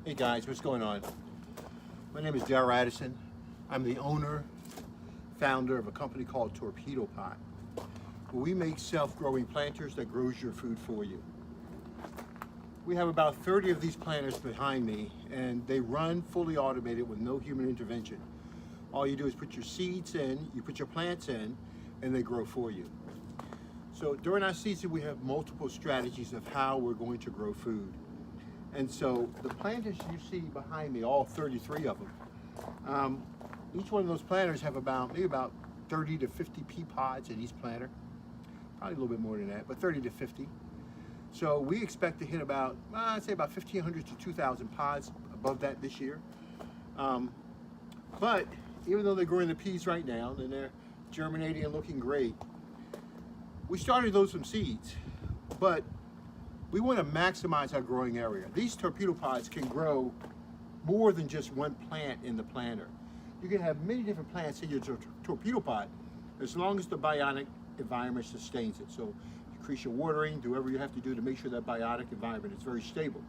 Hey guys, what's going on? My name is Darrell Addison. I'm the owner, founder of a company called Torpedopot. We make self-growing planters that grows your food for you. We have about 30 of these planters behind me, and they run fully automated with no human intervention. All you do is put your seeds in, you put your plants in, and they grow for you. So during our season, we have multiple strategies of how we're going to grow food. And so the planters you see behind me, all 33 of them, each one of those planters have maybe about 30 to 50 Peapods in each planter. Probably a little bit more than that, but 30 to 50. So we expect to hit about, I'd say about 1,500 to 2,000 pods above that this year. But even though they're growing the peas right now and they're germinating and looking great, we started those from seeds, but we want to maximize our growing area. These Torpedopots can grow more than just one plant in the planter. You can have many different plants in your Torpedopot as long as the biotic environment sustains it. So increase your watering, do whatever you have to do to make sure that biotic environment is very stable.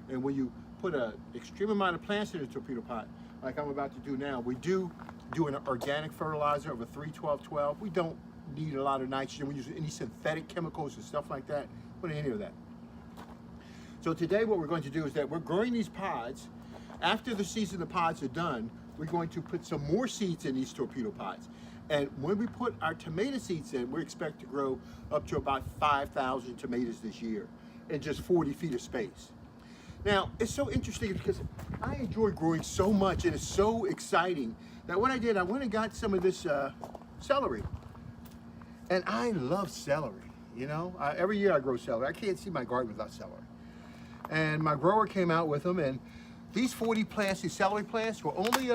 And when you put an extreme amount of plants in a Torpedopot, like I'm about to do now, we do an organic fertilizer of a 3-12-12. We don't need a lot of nitrogen. We use any synthetic chemicals and stuff like that. We don't need any of that. So today what we're going to do is that we're growing these pods. After the season the pods are done, we're going to put some more seeds in these Torpedopots. And when we put our tomato seeds in, we expect to grow up to about 5,000 tomatoes this year in just 40 feet of space. Now, it's so interesting because I enjoy growing so much and it's so exciting that what I did, I went and got some of this celery. And I love celery, you know? Every year I grow celery. I can't see my garden without celery. And my grower came out with them, and these 40 plants, these celery plants, were only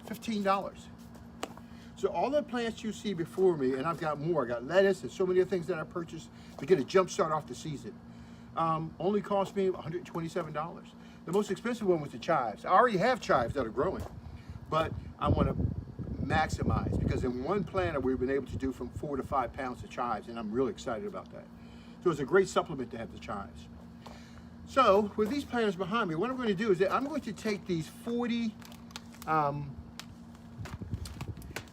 $15. So all the plants you see before me, and I've got more, I got lettuce and so many other things that I purchased to get a jump start off the season, only cost me $127. The most expensive one was the chives. I already have chives that are growing, but I want to maximize, because in one planter we've been able to do from 4 to 5 pounds of chives, and I'm really excited about that. So it's a great supplement to have the chives. So with these planters behind me, what I'm going to do is that I'm going to take these 40, in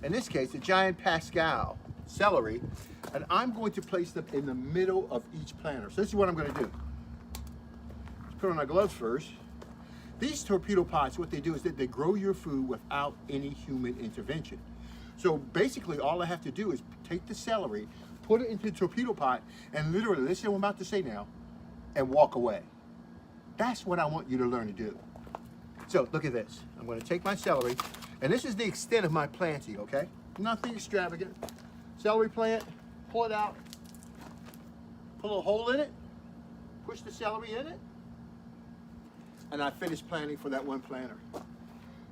this case, a giant Pascal celery, and I'm going to place them in the middle of each planter. So this is what I'm going to do. Let's put on our gloves first. These Torpedopots, what they do is that they grow your food without any human intervention. So basically all I have to do is take the celery, put it into the Torpedopot, and literally, listen to what I'm about to say now, and walk away. That's what I want you to learn to do. So look at this. I'm going to take my celery, and this is the extent of my planting, okay? Nothing extravagant. Celery plant, pull it out, put a little hole in it, push the celery in it, and I finish planting for that one planter.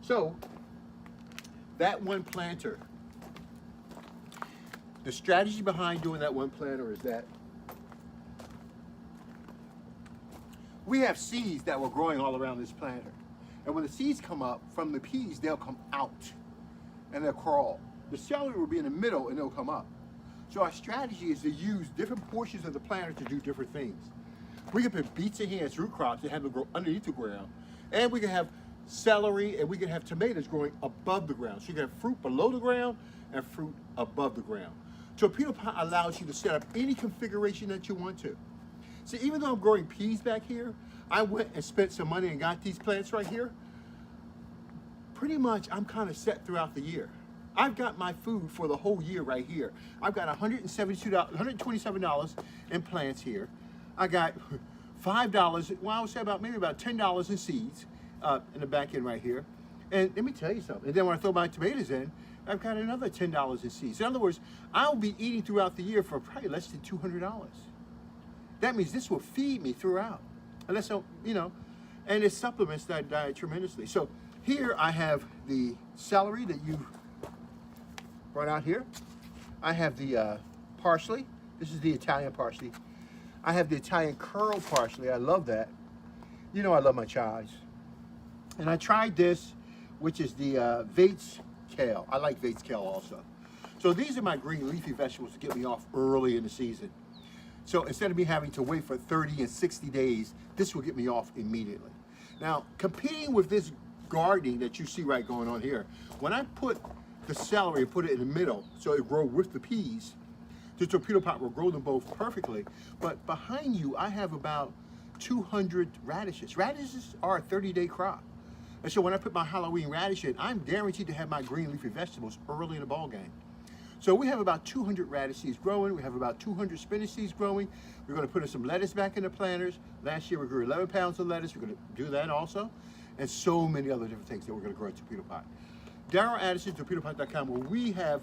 So that one planter, the strategy behind doing that one planter is that we have seeds that were growing all around this planter. And when the seeds come up from the peas, they'll come out and they'll crawl. The celery will be in the middle and they'll come up. So our strategy is to use different portions of the planter to do different things. We can put beets in here as root crops and have them grow underneath the ground. And we can have celery and we can have tomatoes growing above the ground. So you can have fruit below the ground and fruit above the ground. Torpedopot allows you to set up any configuration that you want to. See, even though I'm growing peas back here, I went and spent some money and got these plants right here. Pretty much, I'm kind of set throughout the year. I've got my food for the whole year right here. I've got $127 in plants here. I got $5, well, I would say maybe about $10 in seeds in the back end right here. And let me tell you something. And then when I throw my tomatoes in, I've got another $10 in seeds. In other words, I'll be eating throughout the year for probably less than $200. That means this will feed me throughout. Unless, you know, and it supplements that diet tremendously. So here I have the celery that you brought out here. I have the parsley. This is the Italian parsley. I have the Italian curl parsley. I love that. You know I love my chives. And I tried this, which is the Vates kale. I like Vates kale also. So these are my green leafy vegetables to get me off early in the season. So instead of me having to wait for 30 and 60 days, this will get me off immediately. Now, competing with this gardening that you see right going on here, when I put the celery and put it in the middle so it grow with the peas, the torpedo pot will grow them both perfectly. But behind you, I have about 200 radishes. Radishes are a 30-day crop. And so when I put my Halloween radish in, I'm guaranteed to have my green leafy vegetables early in the ball game. So we have about 200 radish seeds growing. We have about 200 spinach seeds growing. We're going to put some lettuce back in the planters. Last year we grew 11 pounds of lettuce. We're going to do that also. And so many other different things that we're going to grow in Torpedo Pot. Darryl Addison, torpedopot.com, where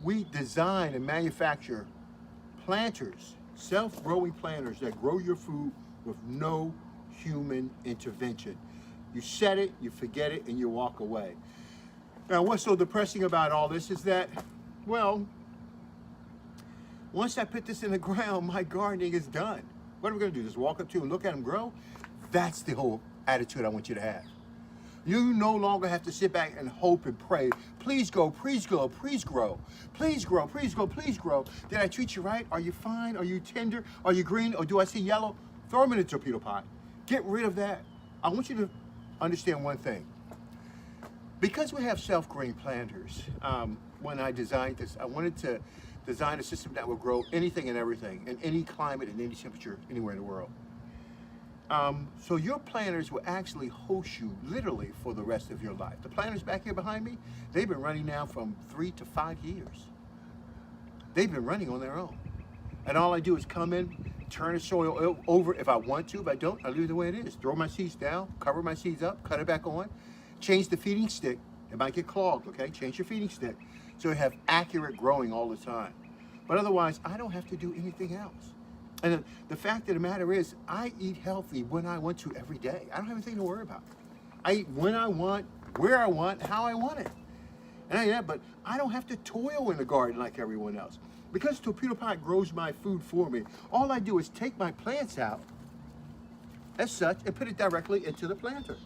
we design and manufacture planters, self-growing planters that grow your food with no human intervention. You set it, you forget it, and you walk away. Now, what's so depressing about all this is that, well, once I put this in the ground, my gardening is done. What are we going to do? Just walk up to and look at them grow? That's the whole attitude I want you to have. You no longer have to sit back and hope and pray. Please go, please grow, please grow. Please grow, please grow, please grow. Did I treat you right? Are you fine? Are you tender? Are you green? Or do I see yellow? Throw them in the torpedo pot. Get rid of that. I want you to understand one thing. Because we have self-growing planters, when I designed this, I wanted to design a system that will grow anything and everything in any climate and any temperature anywhere in the world. So your planters will actually host you literally for the rest of your life. The planters back here behind me, they've been running now from 3 to 5 years. They've been running on their own. And all I do is come in, turn the soil over if I want to. If I don't, I leave it the way it is. Throw my seeds down, cover my seeds up, cut it back on, change the feeding stick. It might get clogged, okay? Change your feeding stick so you have accurate growing all the time. But otherwise, I don't have to do anything else. And the fact of the matter is, I eat healthy when I want to every day. I don't have anything to worry about. I eat when I want, where I want, how I want it. But I don't have to toil in the garden like everyone else. Because Torpedo Pot grows my food for me, all I do is take my plants out, as such, and put it directly into the planter.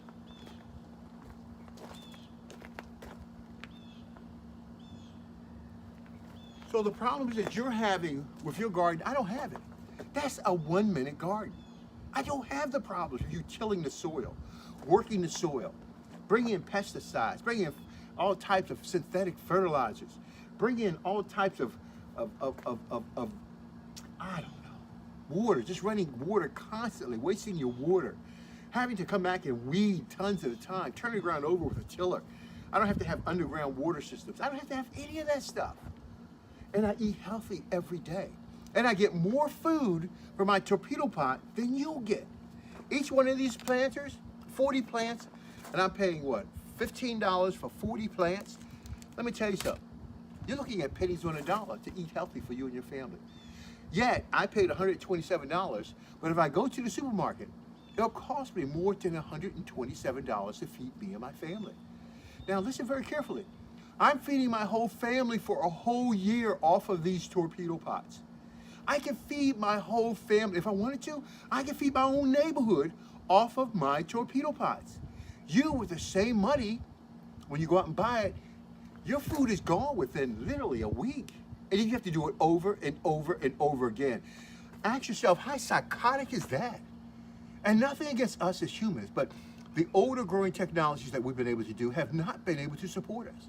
So the problems that you're having with your garden, I don't have it. That's a 1-minute garden. I don't have the problems of you tilling the soil, working the soil, bringing in pesticides, bringing in all types of synthetic fertilizers, bringing in all types of I don't know, water, just running water constantly, wasting your water, having to come back and weed tons at a time, turn the ground over with a tiller. I don't have to have underground water systems. I don't have to have any of that stuff. And I eat healthy every day. And I get more food from my Torpedo Pot than you'll get. Each one of these planters, 40 plants, and I'm paying what, $15 for 40 plants? Let me tell you something. You're looking at pennies on a dollar to eat healthy for you and your family. Yet, I paid $127, but if I go to the supermarket, it'll cost me more than $127 to feed me and my family. Now, listen very carefully. I'm feeding my whole family for a whole year off of these Torpedo Pots. I can feed my whole family. If I wanted to, I can feed my own neighborhood off of my Torpedo Pots. You, with the same money, when you go out and buy it, your food is gone within literally a week. And you have to do it over and over and over again. Ask yourself, how psychotic is that? And nothing against us as humans, but the older growing technologies that we've been able to do have not been able to support us.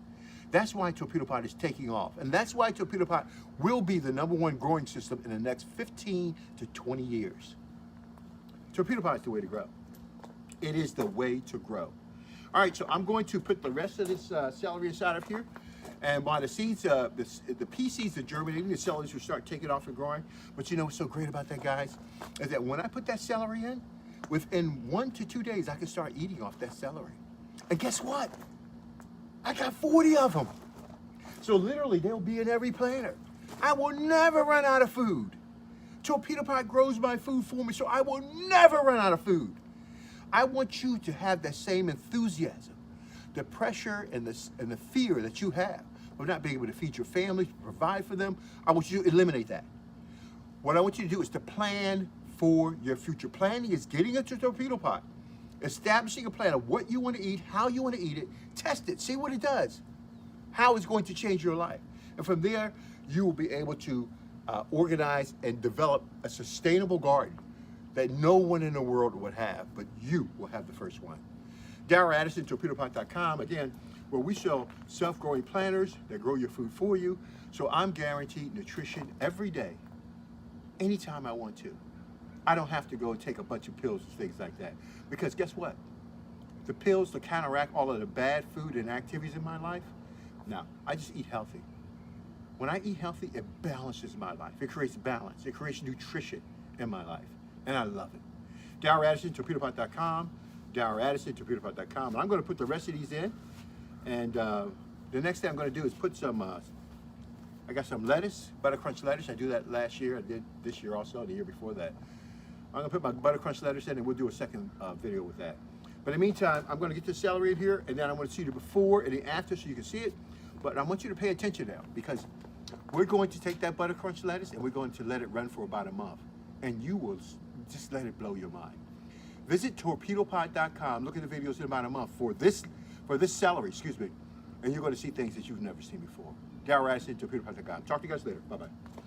That's why Torpedo Pot is taking off. And that's why Torpedo Pot will be the #1 growing system in the next 15 to 20 years. Torpedo Pot is the way to grow. It is the way to grow. All right, so I'm going to put the rest of this celery inside of here. And while the seeds, the pea seeds are germinating, the celery will start taking off and growing. But you know what's so great about that, guys? Is that when I put that celery in, within 1 to 2 days, I can start eating off that celery. And guess what? I got 40 of them. So literally, they'll be in every planter. I will never run out of food. Torpedo Pot grows my food for me, so I will never run out of food. I want you to have that same enthusiasm, the pressure and the fear that you have of not being able to feed your family, provide for them. I want you to eliminate that. What I want you to do is to plan for your future. Planning is getting into Torpedo Pot, establishing a plan of what you want to eat, how you want to eat it, test it, see what it does, how it's going to change your life. And from there, you will be able to organize and develop a sustainable garden that no one in the world would have, but you will have the first one. Darrell Addison, Torpedopot.com, again, where we sell self-growing planters that grow your food for you. So I'm guaranteed nutrition every day, anytime I want to. I don't have to go and take a bunch of pills and things like that. Because guess what? The pills to counteract all of the bad food and activities in my life, no, I just eat healthy. When I eat healthy, it balances my life. It creates balance. It creates nutrition in my life. And I love it. Darrell Addison, Torpedopot.com. Darrell Addison, Torpedopot.com. And I'm going to put the rest of these in. And the next thing I'm going to do is put some, I got some lettuce, butter crunch lettuce. I do that last year. I did this year also, the year before that. I'm going to put my butter crunch lettuce in, and we'll do a second video with that. But in the meantime, I'm going to get the celery in here, and then I want to see the before and the after so you can see it. But I want you to pay attention now, because we're going to take that butter crunch lettuce and we're going to let it run for about a month. And you will just let it blow your mind. Visit Torpedopot.com. Look at the videos in about a month for this celery, excuse me. And you're going to see things that you've never seen before. Darrell Addison, Torpedopot.com. Talk to you guys later. Bye-bye.